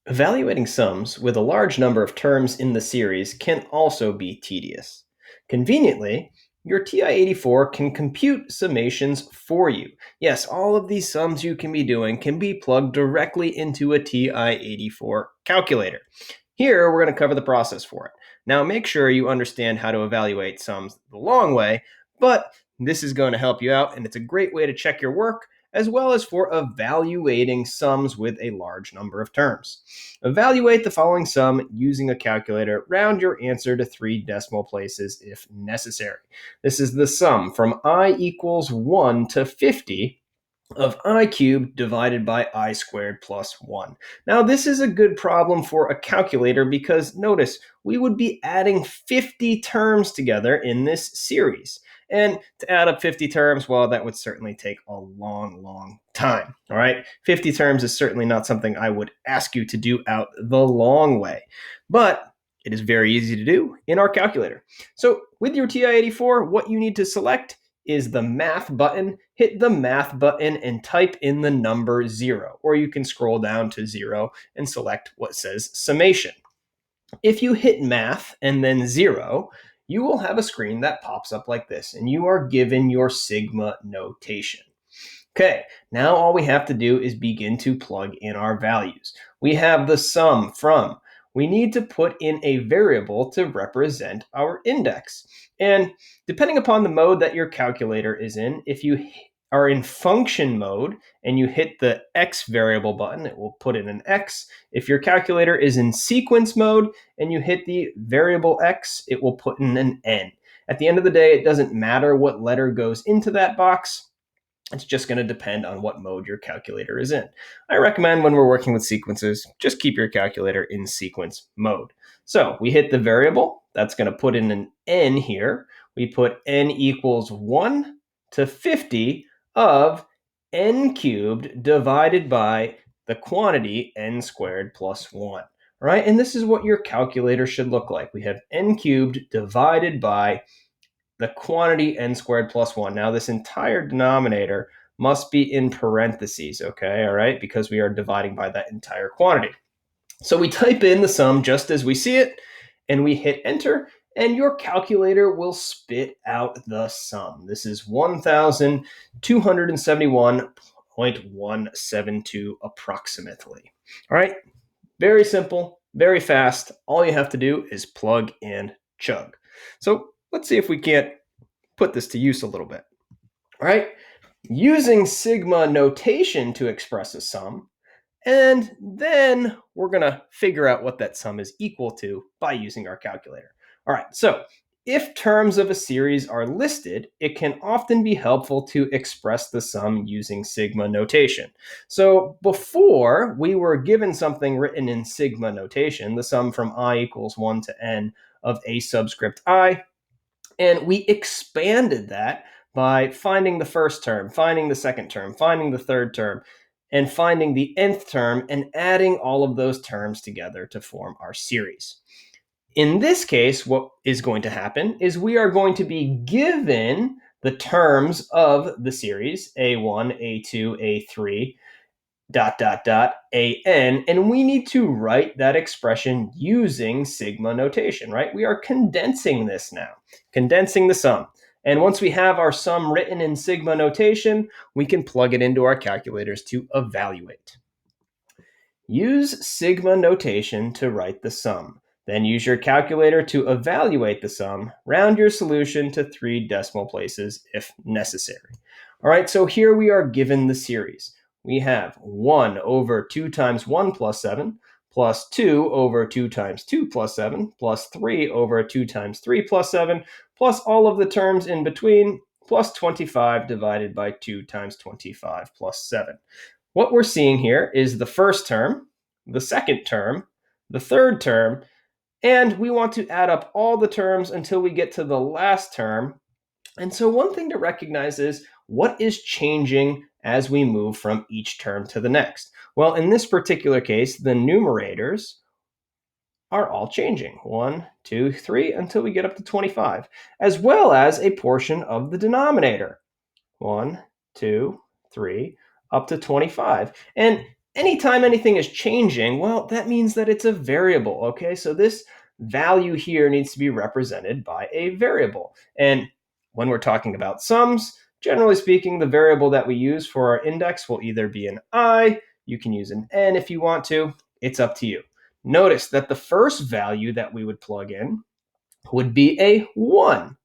Evaluating sums with a large number of terms in the series can also be tedious. Conveniently, your TI-84 can compute summations for you. Yes, all of these sums you can be doing can be plugged directly into a TI-84 calculator. Here, we're going to cover the process for it. Now, make sure you understand how to evaluate sums the long way, but this is going to help you out, and it's a great way to check your work as well as for evaluating sums with a large number of terms. Evaluate the following sum using a calculator. Round your answer to 3 decimal places if necessary. This is the sum from I equals 1 to 50 of I cubed divided by I squared plus 1. Now, this is a good problem for a calculator because notice we would be adding 50 terms together in this series. And to add up 50 terms, well, that would certainly take a long time. All right. 50 terms is certainly not something I would ask you to do out the long way. But it is very easy to do in our calculator. So with your TI-84, what you need to select is the math button. Hit the math button and type in the number 0, or you can scroll down to 0 and select what says summation. If you hit math and then 0, you will have a screen that pops up like this, and you are given your sigma notation. Okay, now all we have to do is begin to plug in our values. We have the sum from. We need to put in a variable to represent our index. And depending upon the mode that your calculator is in, if you are in function mode and you hit the X variable button, it will put in an X. If your calculator is in sequence mode and you hit the variable X, it will put in an N. At the end of the day, it doesn't matter what letter goes into that box. It's just going to depend on what mode your calculator is in. I recommend when we're working with sequences, just keep your calculator in sequence mode. So we hit the variable. That's going to put in an n here. We put n equals 1 to 50 of n cubed divided by the quantity n squared plus 1. All right, and this is what your calculator should look like. We have n cubed divided by the quantity n squared plus 1. Now, this entire denominator must be in parentheses, okay, all right, because we are dividing by that entire quantity. So we type in the sum just as we see it, and we hit enter, and your calculator will spit out the sum. This is 1,271.172 approximately. All right, very simple, very fast. All you have to do is plug and chug. So let's see if we can't put this to use a little bit. All right, using sigma notation to express a sum, and then we're going to figure out what that sum is equal to by using our calculator. All right, so if terms of a series are listed, it can often be helpful to express the sum using sigma notation. So before we were given something written in sigma notation, the sum from I equals 1 to n of a subscript I, and we expanded that by finding the first term, finding the second term, finding the third term, and finding the nth term and adding all of those terms together to form our series. In this case, what is going to happen is we are going to be given the terms of the series, A1, A2, A3, an, and we need to write that expression using sigma notation, right? We are condensing this now, condensing the sum. And once we have our sum written in sigma notation, we can plug it into our calculators to evaluate. Use sigma notation to write the sum. Then use your calculator to evaluate the sum. Round your solution to 3 decimal places if necessary. All right, so here we are given the series. We have 1 over 2 times 1 plus 7, plus 2 over 2 times 2 plus 7, plus 3 over 2 times 3 plus 7, plus all of the terms in between, plus 25 divided by 2 times 25 plus 7. What we're seeing here is the first term, the second term, the third term, and we want to add up all the terms until we get to the last term. And so one thing to recognize is what is changing as we move from each term to the next. Well, in this particular case, the numerators are all changing. 1, 2, 3, until we get up to 25, as well as a portion of the denominator. 1, 2, 3, up to 25. And anytime anything is changing, well, that means that it's a variable, okay? So this value here needs to be represented by a variable. And when we're talking about sums, generally speaking, the variable that we use for our index will either be an I, you can use an N if you want to, it's up to you. Notice that the first value that we would plug in would be a 1.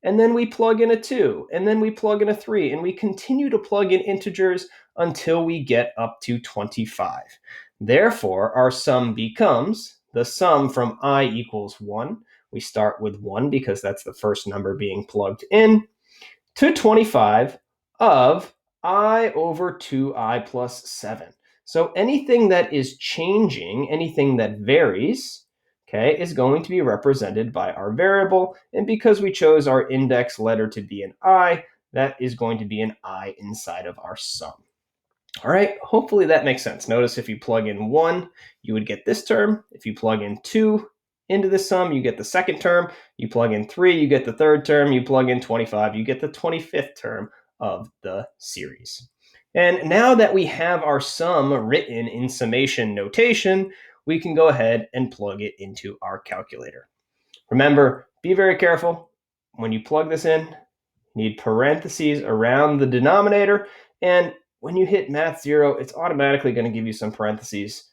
And then we plug in a 2, and then we plug in a 3, and we continue to plug in integers until we get up to 25. Therefore, our sum becomes the sum from I equals 1. We start with 1 because that's the first number being plugged in, to 25 of I over 2I plus 7. So anything that is changing, anything that varies, okay, is going to be represented by our variable. And because we chose our index letter to be an I, that is going to be an I inside of our sum. All right, hopefully that makes sense. Notice if you plug in 1, you would get this term. If you plug in 2 into the sum, you get the second term. You plug in 3, you get the third term. You plug in 25, you get the 25th term of the series. And now that we have our sum written in summation notation, we can go ahead and plug it into our calculator. Remember, be very careful. When you plug this in, you need parentheses around the denominator, and when you hit math 0, it's automatically going to give you some parentheses.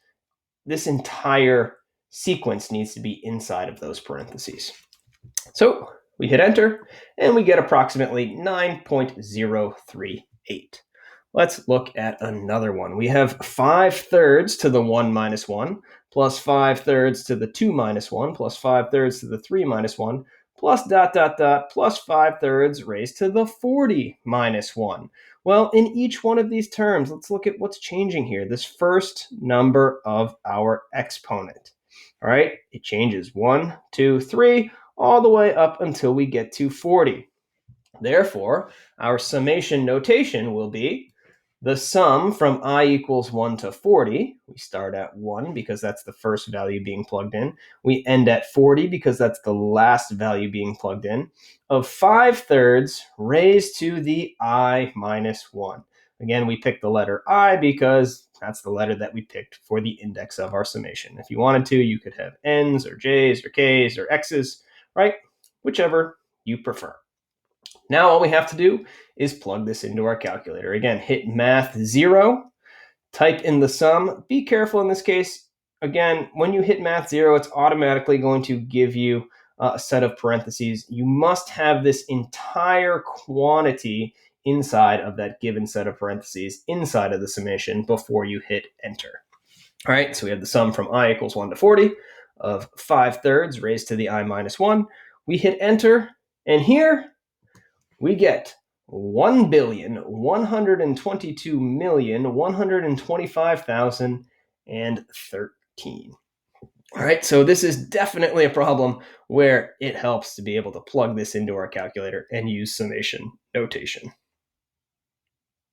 This entire sequence needs to be inside of those parentheses. So we hit enter, and we get approximately 9.038. Let's look at another one. We have 5/3 to the 1 minus 1, plus 5/3 to the 2 minus 1, plus 5/3 to the 3 minus 1, plus dot, dot, dot, plus 5/3 raised to the 40 minus 1. Well, in each one of these terms, let's look at what's changing here. This first number of our exponent. All right, it changes 1, 2, 3, all the way up until we get to 40. Therefore, our summation notation will be the sum from I equals 1 to 40. We start at 1 because that's the first value being plugged in. We end at 40 because that's the last value being plugged in, of 5/3 raised to the I minus 1. Again, we picked the letter I because that's the letter that we picked for the index of our summation. If you wanted to, you could have N's or J's or K's or X's, right? Whichever you prefer. Now all we have to do is plug this into our calculator. Again, hit math 0, type in the sum. Be careful in this case. Again, when you hit math 0, it's automatically going to give you a set of parentheses. You must have this entire quantity inside of that given set of parentheses inside of the summation before you hit enter. All right, so we have the sum from I equals 1 to 40 of 5/3 raised to the I minus 1. We hit enter, and here we get 1,122,125,013. All right, so this is definitely a problem where it helps to be able to plug this into our calculator and use summation notation.